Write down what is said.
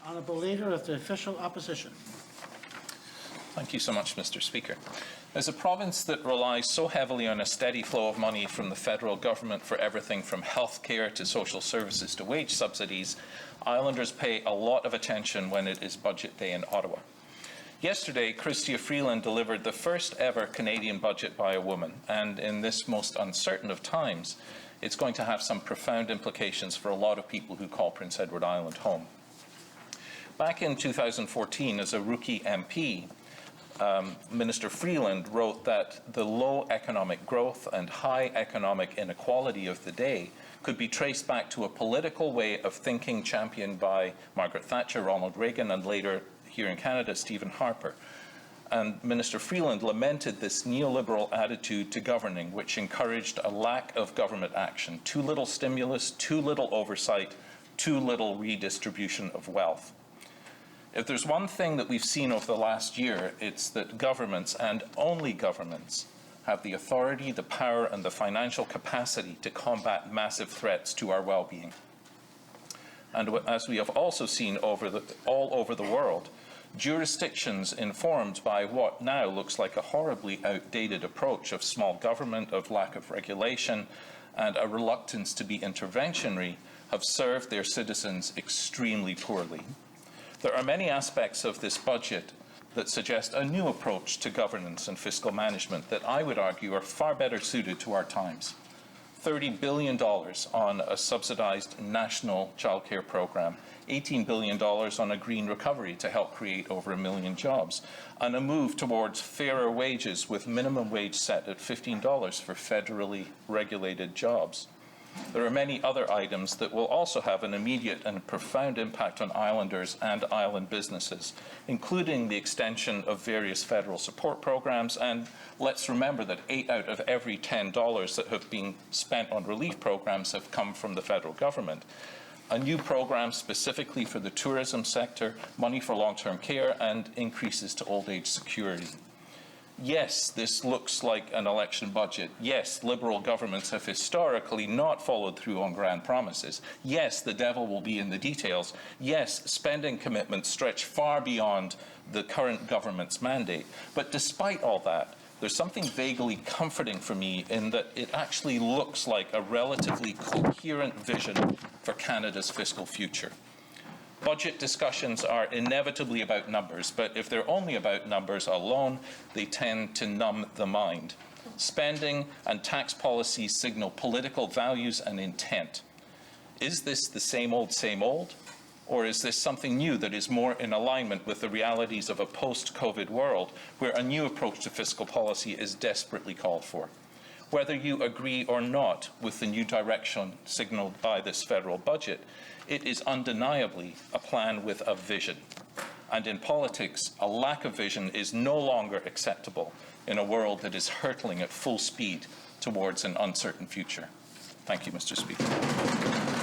Honourable Leader of the Official Opposition. Thank you so much, Mr. Speaker. As a province that relies so heavily on a steady flow of money from the federal government for everything from healthcare to social services to wage subsidies, Islanders pay a lot of attention when it is budget day in Ottawa. Yesterday, Chrystia Freeland delivered the first ever Canadian budget by a woman, and in this most uncertain of times, it's going to have some profound implications for a lot of people who call Prince Edward Island home. Back in 2014, as a rookie MP, Minister Freeland wrote that the low economic growth and high economic inequality of the day could be traced back to a political way of thinking championed by Margaret Thatcher, Ronald Reagan, and later here in Canada, Stephen Harper. And Minister Freeland lamented this neoliberal attitude to governing, which encouraged a lack of government action, too little stimulus, too little oversight, too little redistribution of wealth. If there's one thing that we've seen over the last year, it's that governments, and only governments, have the authority, the power, and the financial capacity to combat massive threats to our well-being. And as we have also seen all over the world, jurisdictions informed by what now looks like a horribly outdated approach of small government, of lack of regulation, and a reluctance to be interventionary, have served their citizens extremely poorly. There are many aspects of this budget that suggest a new approach to governance and fiscal management that I would argue are far better suited to our times. $30 billion on a subsidized national childcare program, $18 billion on a green recovery to help create over 1 million jobs, and a move towards fairer wages with minimum wage set at $15 for federally regulated jobs. There are many other items that will also have an immediate and profound impact on Islanders and island businesses, including the extension of various federal support programs. And let's remember that 8 out of every $10 that have been spent on relief programs have come from the federal government. A new program specifically for the tourism sector, money for long-term care, and increases to old age security. Yes, this looks like an election budget. Yes, Liberal governments have historically not followed through on grand promises. Yes, the devil will be in the details. Yes, spending commitments stretch far beyond the current government's mandate. But despite all that, there's something vaguely comforting for me in that it actually looks like a relatively coherent vision for Canada's fiscal future. Budget discussions are inevitably about numbers, but if they're only about numbers alone, they tend to numb the mind. Spending and tax policies signal political values and intent. Is this the same old, or is this something new that is more in alignment with the realities of a post-COVID world where a new approach to fiscal policy is desperately called for? Whether you agree or not with the new direction signalled by this federal budget, it is undeniably a plan with a vision. And in politics, a lack of vision is no longer acceptable in a world that is hurtling at full speed towards an uncertain future. Thank you, Mr. Speaker.